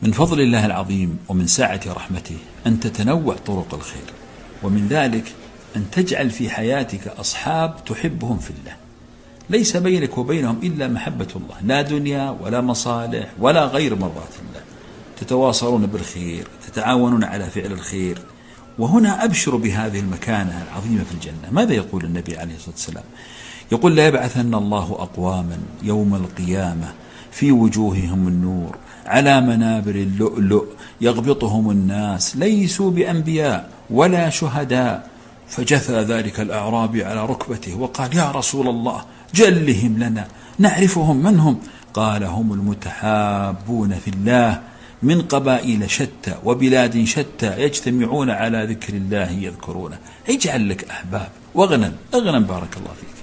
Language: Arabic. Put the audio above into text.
من فضل الله العظيم ومن سعة رحمته أن تتنوع طرق الخير، ومن ذلك أن تجعل في حياتك أصحاب تحبهم في الله، ليس بينك وبينهم إلا محبة الله، لا دنيا ولا مصالح ولا غير مرضات الله، تتواصلون بالخير، تتعاونون على فعل الخير. وهنا أبشر بهذه المكانة العظيمة في الجنة. ماذا يقول النبي عليه الصلاة والسلام؟ يقول: لا يبعثن الله أقواما يوم القيامة في وجوههم النور على منابر اللؤلؤ يغبطهم الناس ليسوا بأنبياء ولا شهداء. فجثى ذلك الأعرابي على ركبته وقال: يا رسول الله جلهم لنا نعرفهم، من هم؟ قال: هم المتحابون في الله من قبائل شتى وبلاد شتى يجتمعون على ذكر الله يذكرونه. اجعل لك أحباب واغنم بارك الله فيك.